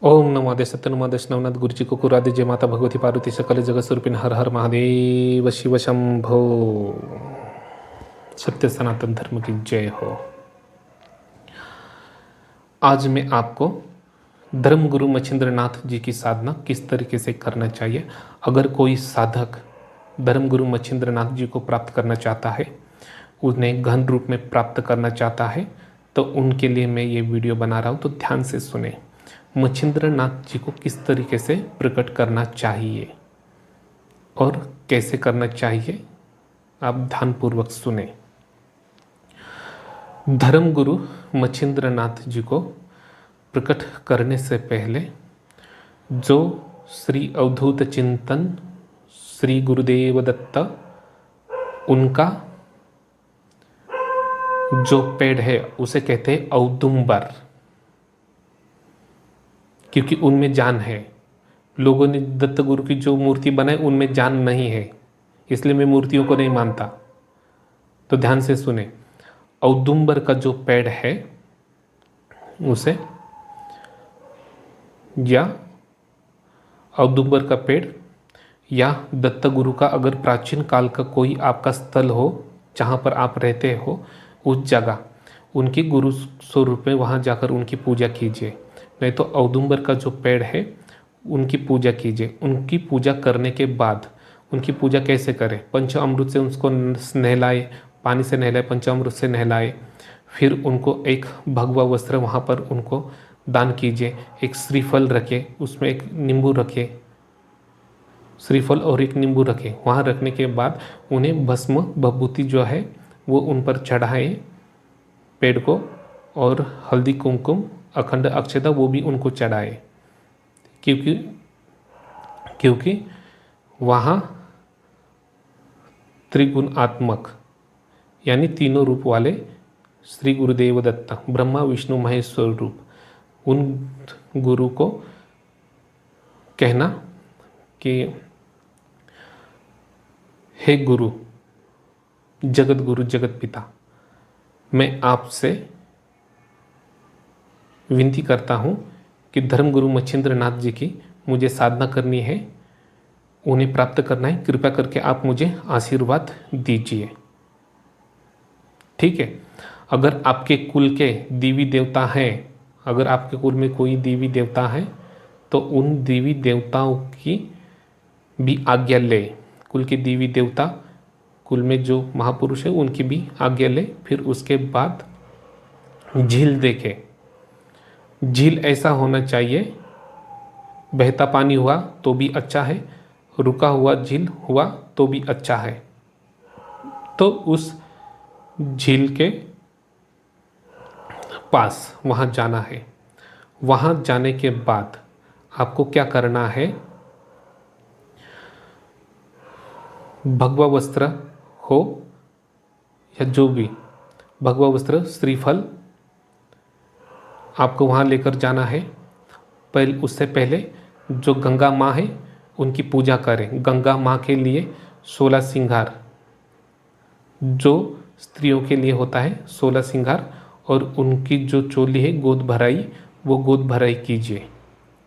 ओम नमोदे सत्यनमोदे नवनाथ गुरुजी को कुरादे जय माता भगवती पार्वती सकल जगत स्वरूपिन हर हर महादेव शिव शंभो। सत्य सनातन धर्म की जय हो। आज मैं आपको धर्म गुरु मच्छिंद्र नाथ जी की साधना किस तरीके से करना चाहिए, अगर कोई साधक धर्म गुरु मच्छिंद्र नाथ जी को प्राप्त करना चाहता है, उन्हें गहन रूप में प्राप्त करना चाहता है, तो उनके लिए मैं ये वीडियो बना रहा हूँ। तो ध्यान से सुने, मच्छिंद्र नाथ जी को किस तरीके से प्रकट करना चाहिए और कैसे करना चाहिए, आप ध्यानपूर्वक सुने। धर्म गुरु मच्छिंद्र नाथ जी को प्रकट करने से पहले जो श्री अवधूत चिंतन श्री गुरुदेव दत्त उनका जो पेड़ है उसे कहते हैं औदुंबर, क्योंकि उनमें जान है। लोगों ने दत्त गुरु की जो मूर्ति बनाई उनमें जान नहीं है, इसलिए मैं मूर्तियों को नहीं मानता। तो ध्यान से सुने, औदुंबर का जो पेड़ है उसे, या औदुंबर का पेड़ या दत्त गुरु का अगर प्राचीन काल का कोई आपका स्थल हो जहाँ पर आप रहते हो, उस जगह उनकी गुरु स्वरूप में वहाँ जाकर उनकी पूजा कीजिए। नहीं तो औदुंबर का जो पेड़ है उनकी पूजा कीजिए। उनकी पूजा करने के बाद, उनकी पूजा कैसे करें, पंचामृत से उसको नहलाए, पानी से नहलाए, पंचामृत से नहलाए, फिर उनको एक भगवा वस्त्र वहाँ पर उनको दान कीजिए। एक श्रीफल रखे, उसमें एक नींबू रखे, श्रीफल और एक नींबू रखे। वहाँ रखने के बाद उन्हें भस्म भभूति जो है वो उन पर चढ़ाए पेड़ को, और हल्दी कुमकुम अखंड अक्षता वो भी उनको चढ़ाए, क्योंकि वहाँ त्रिगुणात्मक यानी तीनों रूप वाले श्री गुरुदेव दत्त ब्रह्मा विष्णु महेश्वर रूप, उन गुरु को कहना कि हे गुरु, जगत गुरु, जगत पिता, मैं आपसे विनती करता हूँ कि धर्म गुरु मच्छिंद्र नाथ जी की मुझे साधना करनी है, उन्हें प्राप्त करना है, कृपया करके आप मुझे आशीर्वाद दीजिए। ठीक है। अगर आपके कुल के देवी देवता हैं, अगर आपके कुल में कोई देवी देवता है तो उन देवी देवताओं की भी आज्ञा ले। कुल के देवी देवता, कुल में जो महापुरुष है उनकी भी आज्ञा ले। फिर उसके बाद झील देखे। झील ऐसा होना चाहिए, बहता पानी हुआ तो भी अच्छा है, रुका हुआ झील हुआ तो भी अच्छा है। तो उस झील के पास वहाँ जाना है। वहाँ जाने के बाद आपको क्या करना है, भगवा वस्त्र हो या जो भी भगवा वस्त्र, श्रीफल आपको वहाँ लेकर जाना है। उससे पहले जो गंगा माँ है उनकी पूजा करें। गंगा माँ के लिए 16 श्रृंगार, जो स्त्रियों के लिए होता है 16 श्रृंगार, और उनकी जो चोली है गोद भराई, वो गोद भराई कीजिए।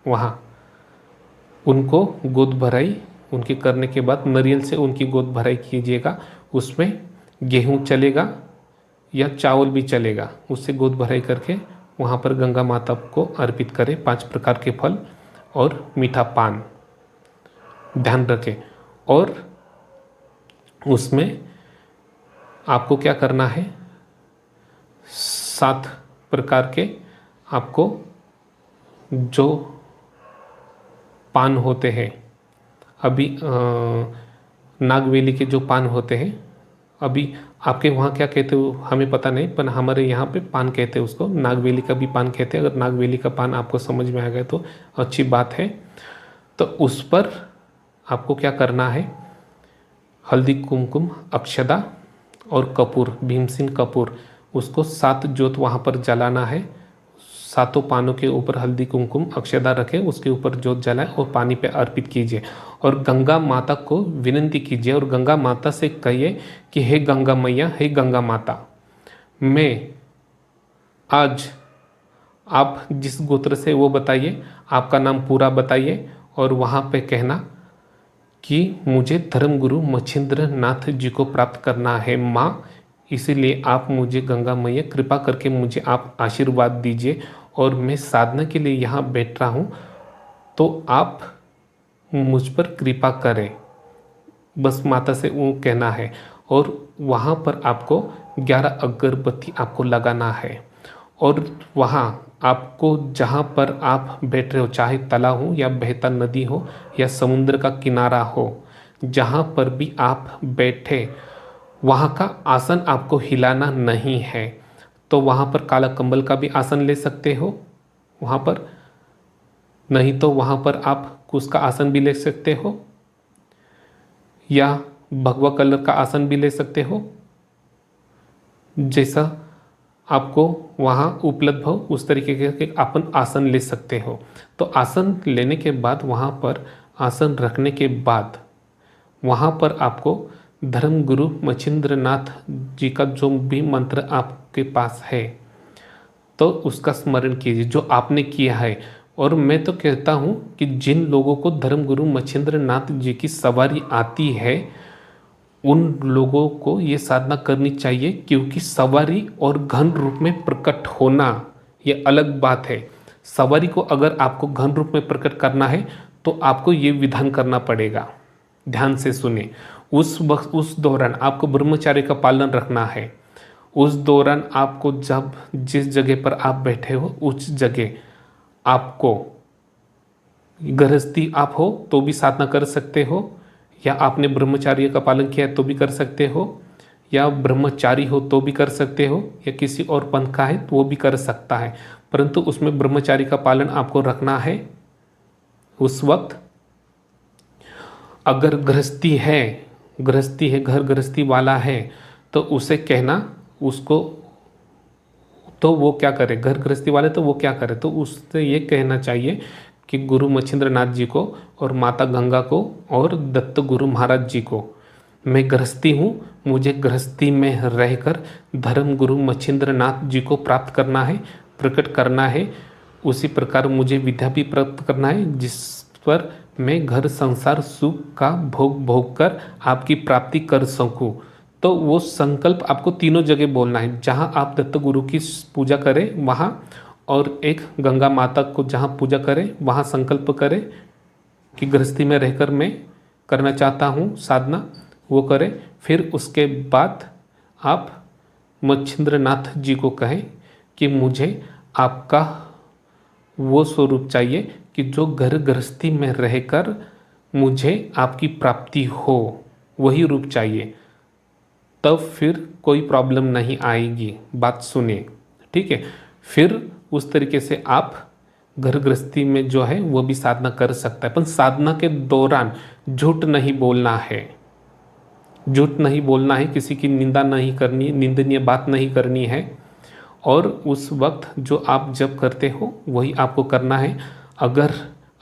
वहाँ उनको गोद भराई उनके करने के बाद नारियल से उनकी गोद भराई कीजिएगा। उसमें गेहूँ चलेगा या चावल भी चलेगा, उससे गोद भराई करके वहाँ पर गंगा माता को अर्पित करें। 5 प्रकार के फल और मीठा पान ध्यान रखें। और उसमें आपको क्या करना है, 7 प्रकार के आपको जो पान होते हैं, अभी नागवेली के जो पान होते हैं, अभी आपके वहाँ क्या कहते हो हमें पता नहीं, पर हमारे यहाँ पे पान कहते हैं उसको, नागवेली का भी पान कहते हैं। अगर नागवेली का पान आपको समझ में आ गया तो अच्छी बात है। तो उस पर आपको क्या करना है, हल्दी कुमकुम अक्षदा और कपूर, भीमसेन कपूर, उसको 7 जोत वहाँ पर जलाना है। 7 पानों के ऊपर हल्दी कुमकुम अक्षदा रखें, उसके ऊपर जोत जलाएं और पानी पे अर्पित कीजिए। और गंगा माता को विनती कीजिए और गंगा माता से कहिए कि हे गंगा मैया, हे गंगा माता, मैं आज आप जिस गोत्र से वो बताइए, आपका नाम पूरा बताइए और वहाँ पे कहना कि मुझे धर्मगुरु मच्छिंद्र नाथ जी को प्राप्त करना है माँ, इसीलिए आप मुझे गंगा मैया कृपा करके मुझे आप आशीर्वाद दीजिए और मैं साधना के लिए यहाँ बैठ रहा हूँ, तो आप मुझ पर कृपा करें। बस माता से वो कहना है और वहाँ पर आपको 11 अगरबत्ती आपको लगाना है और वहाँ आपको जहाँ पर आप बैठ रहे हो, चाहे तालाब हो या बहता नदी हो या समुद्र का किनारा हो, जहाँ पर भी आप बैठे वहाँ का आसन आपको हिलाना नहीं है। तो वहाँ पर काला कंबल का भी आसन ले सकते हो वहाँ पर, नहीं तो वहाँ पर आप कुछ का आसन भी ले सकते हो या भगवा कलर का आसन भी ले सकते हो, जैसा आपको वहाँ उपलब्ध हो उस तरीके के अपन आसन ले सकते हो। तो आसन लेने के बाद वहाँ पर आसन रखने के बाद वहाँ पर आपको धर्मगुरु मच्छिंद्र नाथ जी का जो भी मंत्र आपके पास है तो उसका स्मरण कीजिए जो आपने किया है। और मैं तो कहता हूँ कि जिन लोगों को धर्मगुरु मच्छिंद्र नाथ जी की सवारी आती है उन लोगों को ये साधना करनी चाहिए, क्योंकि सवारी और घन रूप में प्रकट होना ये अलग बात है। सवारी को अगर आपको घन रूप में प्रकट करना है तो आपको ये विधान करना पड़ेगा। ध्यान से सुने, उस वक्त उस दौरान आपको ब्रह्मचार्य का पालन रखना है। उस दौरान आपको जब जिस जगह पर आप बैठे हो उस जगह आपको, गृहस्थी आप हो तो भी साधना कर सकते हो, या आपने ब्रह्मचार्य का पालन किया है तो भी कर सकते हो, या ब्रह्मचारी हो तो भी कर सकते हो, या किसी और पंथ का है तो वो भी कर सकता है, परंतु उसमें ब्रह्मचारी का पालन आपको रखना है। उस वक्त अगर गृहस्थी है, घर गृहस्थी वाला है तो उसे कहना, उसको तो वो क्या करे, घर गृहस्थी वाले तो वो क्या करे, तो उससे ये कहना चाहिए कि गुरु मच्छिंद्र नाथ जी को और माता गंगा को और दत्त गुरु महाराज जी को, मैं गृहस्थी हूँ, मुझे गृहस्थी में रहकर धर्म गुरु मच्छिंद्र नाथ जी को प्राप्त करना है, प्रकट करना है। उसी प्रकार मुझे विद्या भी प्राप्त करना है जिस पर मैं घर संसार सुख का भोग भोग कर आपकी प्राप्ति कर सकूँ। तो वो संकल्प आपको तीनों जगह बोलना है, जहाँ आप दत्त गुरु की पूजा करें वहाँ, और एक गंगा माता को जहाँ पूजा करें वहाँ संकल्प करें कि गृहस्थी में रहकर मैं करना चाहता हूँ साधना, वो करें। फिर उसके बाद आप मच्छिंद्र नाथ जी को कहें कि मुझे आपका वो स्वरूप चाहिए कि जो घर गृहस्थी में रहकर मुझे आपकी प्राप्ति हो, वही रूप चाहिए, तब फिर कोई प्रॉब्लम नहीं आएगी। बात सुनिए, ठीक है। फिर उस तरीके से आप घर गृहस्थी में जो है वो भी साधना कर सकता है, पर साधना के दौरान झूठ नहीं बोलना है, झूठ नहीं बोलना है, किसी की निंदा नहीं करनी, निंदनीय बात नहीं करनी है। और उस वक्त जो आप जप करते हो वही आपको करना है। अगर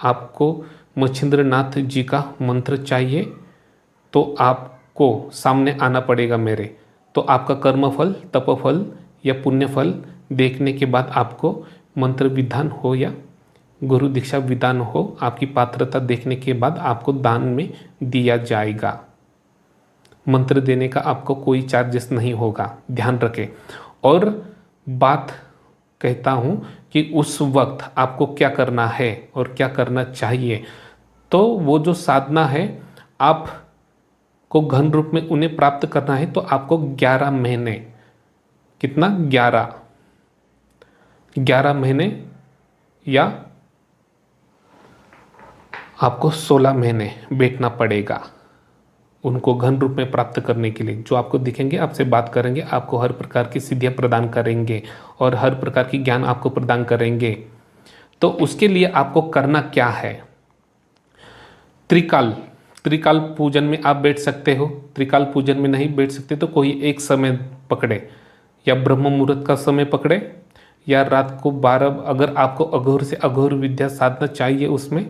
आपको मच्छिंद्र नाथ जी का मंत्र चाहिए तो आपको सामने आना पड़ेगा मेरे, तो आपका कर्मफल, तपफल या पुण्यफल देखने के बाद आपको मंत्र विधान हो या गुरु दीक्षा विधान हो, आपकी पात्रता देखने के बाद आपको दान में दिया जाएगा। मंत्र देने का आपको कोई चार्जेस नहीं होगा, ध्यान रखें। और बात कहता हूँ कि उस वक्त आपको क्या करना है और क्या करना चाहिए। तो वो जो साधना है आपको घन रूप में उन्हें प्राप्त करना है, तो आपको 11 महीने, कितना, 11 महीने या आपको 16 महीने बैठना पड़ेगा उनको घन रूप में प्राप्त करने के लिए। जो आपको दिखेंगे, आपसे बात करेंगे, आपको हर प्रकार की सिद्धियां प्रदान करेंगे और हर प्रकार की ज्ञान आपको प्रदान करेंगे। तो उसके लिए आपको करना क्या है, त्रिकाल पूजन में आप बैठ सकते हो। त्रिकाल पूजन में नहीं बैठ सकते तो कोई एक समय पकड़े, या ब्रह्म मुहूर्त का समय पकड़े, या रात को 12, अगर आपको अघोर से अघोर विद्या साधना चाहिए उसमें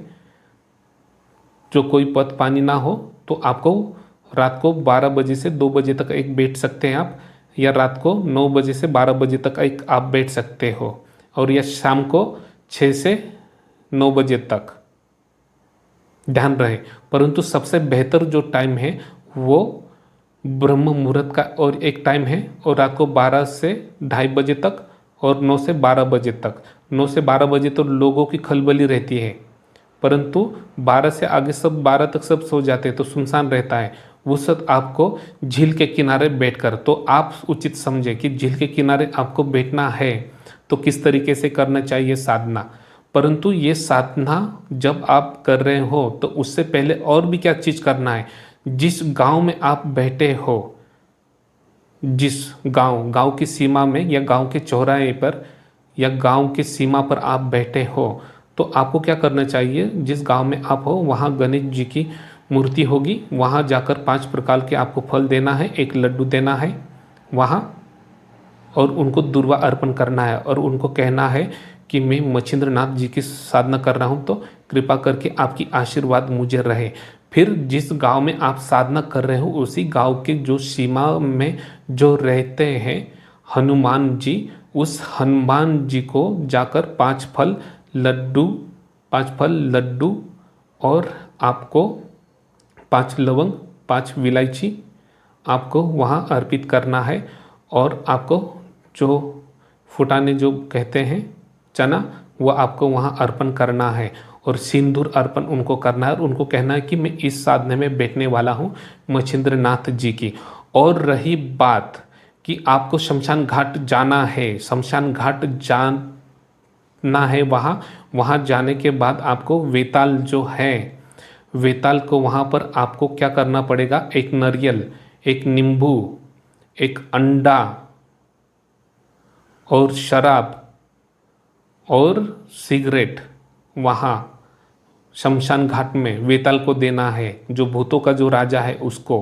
जो कोई पद पानी ना हो, तो आपको रात को 12 बजे से 2 बजे तक एक बैठ सकते हैं आप, या रात को 9 बजे से 12 बजे तक एक आप बैठ सकते हो। और या शाम को 6 से 9 बजे तक, ध्यान रहे। परंतु सबसे बेहतर जो टाइम है वो ब्रह्म मुहूर्त का और एक टाइम है, और रात को 12 से 2:30 बजे तक और 9 से 12 बजे तक। 9 से 12 बजे तो लोगों की खलबली रहती है, परंतु 12 से आगे सब 12 तक सब सो जाते हैं तो सुनसान रहता है। उस वक्त आपको झील के किनारे बैठकर, तो आप उचित समझे कि झील के किनारे आपको बैठना है तो किस तरीके से करना चाहिए साधना। परंतु ये साधना जब आप कर रहे हो तो उससे पहले और भी क्या चीज़ करना है। जिस गांव में आप बैठे हो, जिस गांव की सीमा में या गांव के चौराहे पर या गांव की सीमा पर आप बैठे हो, तो आपको क्या करना चाहिए। जिस गांव में आप हो वहाँ गणेश जी की मूर्ति होगी, वहाँ जाकर 5 प्रकार के आपको फल देना है, एक लड्डू देना है वहाँ, और उनको दुर्वा अर्पण करना है और उनको कहना है कि मैं मच्छिंद्र नाथ जी की साधना कर रहा हूँ, तो कृपा करके आपकी आशीर्वाद मुझे रहे। फिर जिस गांव में आप साधना कर रहे हो उसी गांव के जो सीमा में जो रहते हैं हनुमान जी, उस हनुमान जी को जाकर 5 फल लड्डू और आपको 5 लवंग 5 विलायची आपको वहाँ अर्पित करना है। और आपको जो फुटाने जो कहते हैं चना, वो आपको वहाँ अर्पण करना है और सिंदूर अर्पण उनको करना है और उनको कहना है कि मैं इस साधने में बैठने वाला हूँ मच्छिंद्र नाथ जी की। और रही बात कि आपको शमशान घाट जाना है, शमशान घाट जाना है, वहाँ जाने के बाद आपको वेताल जो है, वेताल को वहाँ पर आपको क्या करना पड़ेगा, एक नारियल, एक नींबू, एक अंडा और शराब और सिगरेट वहाँ शमशान घाट में वेताल को देना है, जो भूतों का जो राजा है उसको।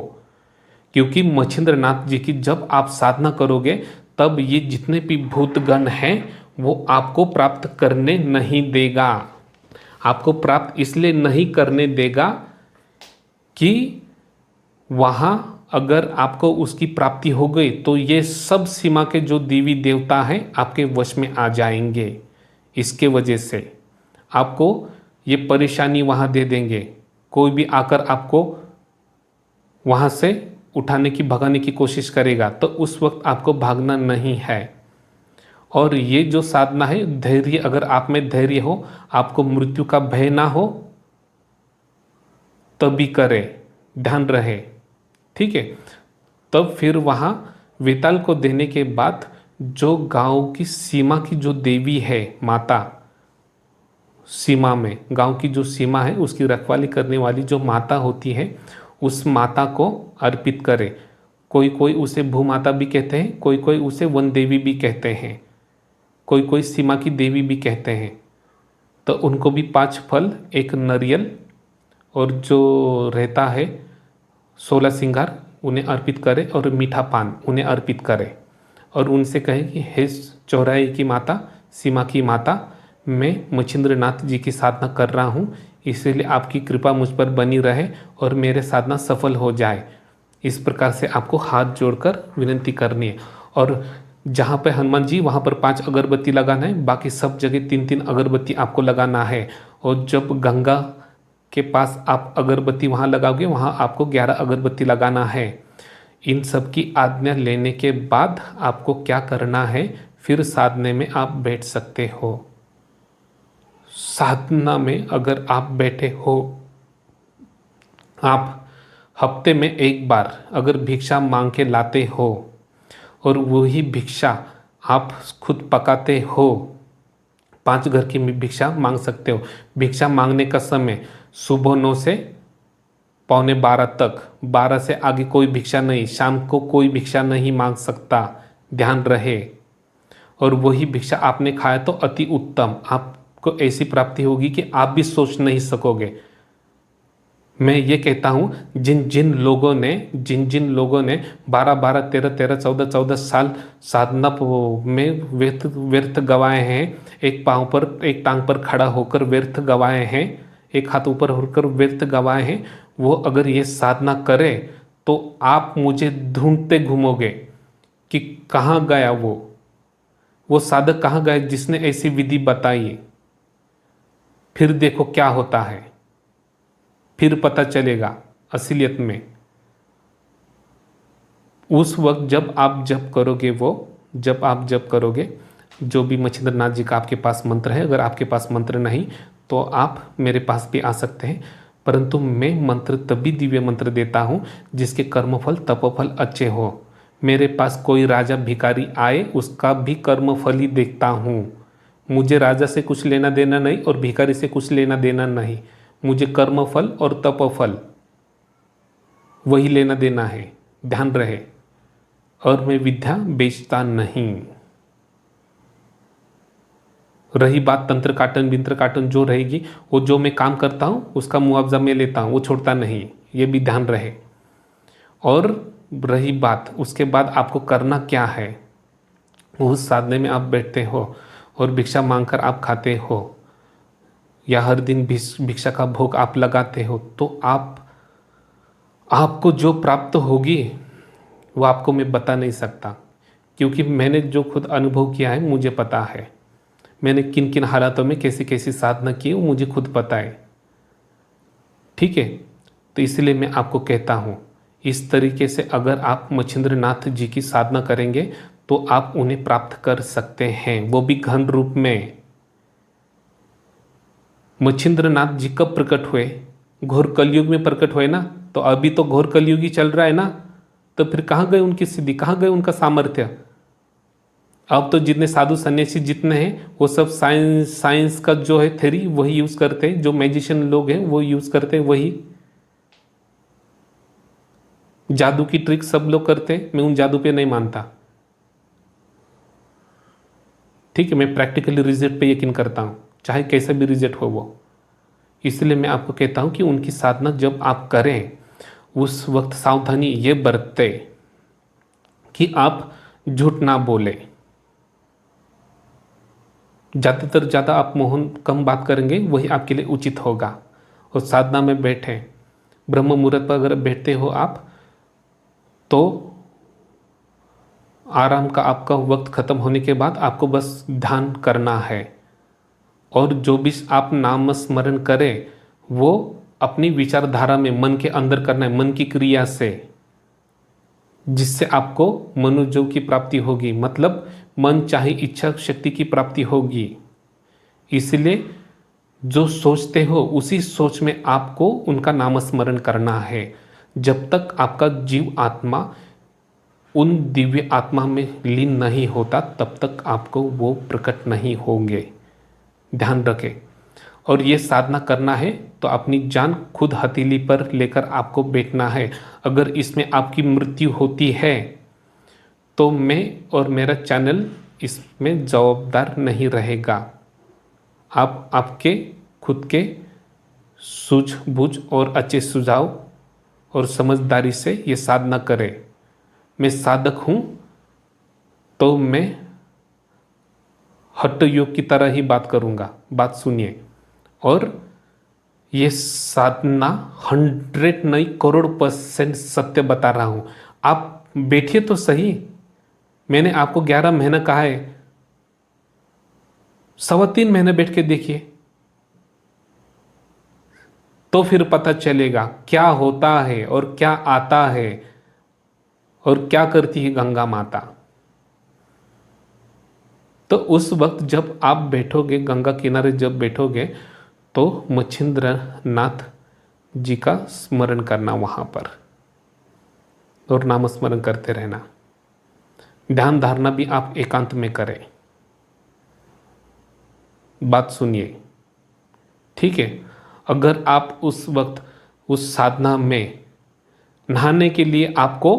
क्योंकि मच्छिंद्र नाथ जी की जब आप साधना करोगे तब ये जितने भी भूतगण हैं वो आपको प्राप्त करने नहीं देगा। आपको प्राप्त इसलिए नहीं करने देगा कि वहाँ अगर आपको उसकी प्राप्ति हो गई तो ये सब सीमा के जो देवी देवता हैं आपके वश में आ जाएंगे। इसके वजह से आपको ये परेशानी वहाँ दे देंगे। कोई भी आकर आपको वहाँ से उठाने की भगाने की कोशिश करेगा तो उस वक्त आपको भागना नहीं है। और ये जो साधना है, धैर्य, अगर आप में धैर्य हो, आपको मृत्यु का भय ना हो तभी करें, ध्यान रहे, ठीक है। तब फिर वहाँ वेताल को देने के बाद जो गांव की सीमा की जो देवी है माता, सीमा में गांव की जो सीमा है उसकी रखवाली करने वाली जो माता होती है उस माता को अर्पित करे। कोई कोई उसे भूमाता भी कहते हैं, कोई कोई उसे वन देवी भी कहते हैं, कोई कोई सीमा की देवी भी कहते हैं। तो उनको भी 5 फल, एक नारियल और जो रहता है 16 श्रृंगार उन्हें अर्पित करे और मीठा पान उन्हें अर्पित करे और उनसे कहे कि हे चौराहे की माता, सीमा की माता, मैं मच्छिंद्र नाथ जी की साधना कर रहा हूँ, इसीलिए आपकी कृपा मुझ पर बनी रहे और मेरे साधना सफल हो जाए। इस प्रकार से आपको हाथ जोड़कर विनती करनी है। और जहाँ पे हनुमान जी वहाँ पर 5 अगरबत्ती लगाना है, बाकी सब जगह 3-3 अगरबत्ती आपको लगाना है। और जब गंगा के पास आप अगरबत्ती वहाँ लगाओगे वहाँ आपको 11 अगरबत्ती लगाना है। इन सब की आज्ञा लेने के बाद आपको क्या करना है, फिर साधने में आप बैठ सकते हो। साधना में अगर आप बैठे हो, आप हफ्ते में एक बार अगर भिक्षा मांग के लाते हो और वही भिक्षा आप खुद पकाते हो, 5 घर की भिक्षा मांग सकते हो। भिक्षा मांगने का समय सुबह 9 से पौने 12 तक, 12 से आगे कोई भिक्षा नहीं, शाम को कोई भिक्षा नहीं मांग सकता, ध्यान रहे। और वही भिक्षा आपने खाया तो अति उत्तम, आपको ऐसी प्राप्ति होगी कि आप भी सोच नहीं सकोगे। मैं ये कहता हूँ जिन जिन लोगों ने 12-12, 13-13, 14-14 साल साधना में व्यर्थ गवाए हैं, एक पाँव पर एक टांग पर खड़ा होकर व्यर्थ गवाए हैं, एक हाथ ऊपर होकर व्यर्थ गवाए हैं, वो अगर ये साधना करे तो आप मुझे ढूंढते घूमोगे कि कहाँ गया वो वो साधक कहाँ गए जिसने ऐसी विधि बताई? फिर देखो क्या होता है, फिर पता चलेगा असलियत में। उस वक्त जब आप जप करोगे, जब आप जप करोगे, जो भी मच्छिंद्र नाथ जी का आपके पास मंत्र है, अगर आपके पास मंत्र नहीं तो आप मेरे पास भी आ सकते हैं, परंतु मैं मंत्र तभी दिव्य मंत्र देता हूँ जिसके कर्मफल तपोफल अच्छे हो। मेरे पास कोई राजा भिखारी आए, उसका भी कर्मफल ही देखता हूँ। मुझे राजा से कुछ लेना देना नहीं और भिखारी से कुछ लेना देना नहीं, मुझे कर्मफल और तपोफल वही लेना देना है, ध्यान रहे। और मैं विद्या बेचता नहीं। रही बात तंत्र काटन बिंत्र काटन, जो रहेगी वो जो मैं काम करता हूँ उसका मुआवजा मैं लेता हूँ, वो छोड़ता नहीं, ये भी ध्यान रहे। और रही बात उसके बाद आपको करना क्या है, उस साधने में आप बैठते हो और भिक्षा मांगकर आप खाते हो या हर दिन भिक्षा का भोग आप लगाते हो, तो आपको जो प्राप्त होगी वो आपको मैं बता नहीं सकता, क्योंकि मैंने जो खुद अनुभव किया है मुझे पता है। मैंने किन किन हालातों में कैसी कैसी साधना की वो मुझे खुद पता है, ठीक है। तो इसलिए मैं आपको कहता हूँ, इस तरीके से अगर आप मच्छिंद्र नाथ जी की साधना करेंगे तो आप उन्हें प्राप्त कर सकते हैं, वो भी घन रूप में। मच्छिंद्र नाथ जी कब प्रकट हुए? घोर कलयुग में प्रकट हुए ना, तो अभी तो घोर कलयुग ही चल रहा है ना, तो फिर कहाँ गए उनकी सिद्धि, कहाँ गए उनका सामर्थ्य? अब तो जितने साधु सन्यासी जितने हैं वो सब साइंस का जो है थ्योरी वही यूज़ करते हैं, जो मैजिशियन लोग हैं वो यूज़ करते हैं, वही जादू की ट्रिक सब लोग करते हैं। मैं उन जादू पे नहीं मानता, ठीक है। मैं प्रैक्टिकली रिजल्ट पे यकीन करता हूँ, चाहे कैसा भी रिजल्ट हो वो। इसलिए मैं आपको कहता हूँ कि उनकी साधना जब आप करें उस वक्त सावधानी ये बरते कि आप झूठ ना बोले। ज़्यादातर ज़्यादा आप मोहन कम बात करेंगे वही आपके लिए उचित होगा। और साधना में बैठें, ब्रह्म मुहूर्त पर अगर बैठते हो आप तो आराम का आपका वक्त खत्म होने के बाद आपको बस ध्यान करना है, और जो भी आप नाम स्मरण करें वो अपनी विचारधारा में मन के अंदर करना है, मन की क्रिया से, जिससे आपको मनोजोग की प्राप्ति होगी, मतलब मन चाहे इच्छा शक्ति की प्राप्ति होगी। इसलिए जो सोचते हो उसी सोच में आपको उनका नामस्मरण करना है। जब तक आपका जीव आत्मा उन दिव्य आत्मा में लीन नहीं होता तब तक आपको वो प्रकट नहीं होंगे, ध्यान रखें। और ये साधना करना है तो अपनी जान खुद हथेली पर लेकर आपको बैठना है। अगर इसमें आपकी मृत्यु होती है तो मैं और मेरा चैनल इसमें जवाबदार नहीं रहेगा। आप आपके खुद के सूझबूझ और अच्छे सुझाव और समझदारी से ये साधना करें। मैं साधक हूँ तो मैं हठ योग की तरह ही बात करूँगा, बात सुनिए। और ये साधना 100 नहीं करोड़% सत्य बता रहा हूँ। आप बैठिए तो सही, मैंने आपको 11 महीना कहा है, 3.25 महीने बैठ के देखिए तो फिर पता चलेगा क्या होता है और क्या आता है और क्या करती है गंगा माता। तो उस वक्त जब आप बैठोगे गंगा किनारे, जब बैठोगे तो मच्छिंद्र नाथ जी का स्मरण करना वहाँ पर और नाम स्मरण करते रहना। ध्यान धारणा भी आप एकांत में करें। बात सुनिए, ठीक है। अगर आप उस वक्त उस साधना में नहाने के लिए आपको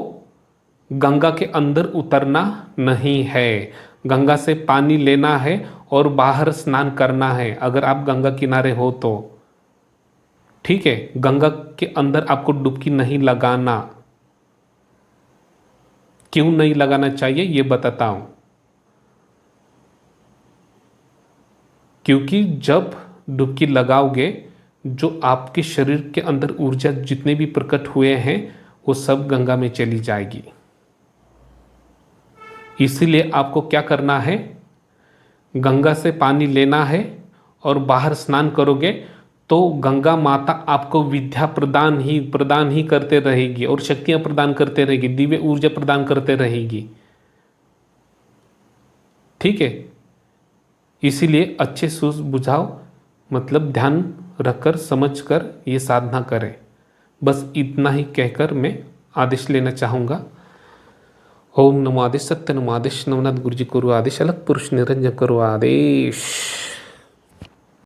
गंगा के अंदर उतरना नहीं है, गंगा से पानी लेना है और बाहर स्नान करना है। अगर आप गंगा किनारे हो तो ठीक है, गंगा के अंदर आपको डुबकी नहीं लगाना। क्यों नहीं लगाना चाहिए ये बताता हूं। क्योंकि जब डुबकी लगाओगे जो आपके शरीर के अंदर ऊर्जा जितने भी प्रकट हुए हैं वो सब गंगा में चली जाएगी। इसीलिए आपको क्या करना है, गंगा से पानी लेना है और बाहर स्नान करोगे तो गंगा माता आपको विद्या प्रदान ही करते रहेगी और शक्तियां प्रदान करते रहेगी, दिव्य ऊर्जा प्रदान करते रहेगी। ठीक है, इसीलिए अच्छे सूझ बुझाओ, मतलब ध्यान रखकर समझकर ये साधना करें। बस इतना ही कहकर मैं आदेश लेना चाहूँगा। ओम नमो आदेश, सत्य नमो आदेश, नवनाथ गुरु जी करो आदेश, अलग पुरुष निरंजन करो आदेश।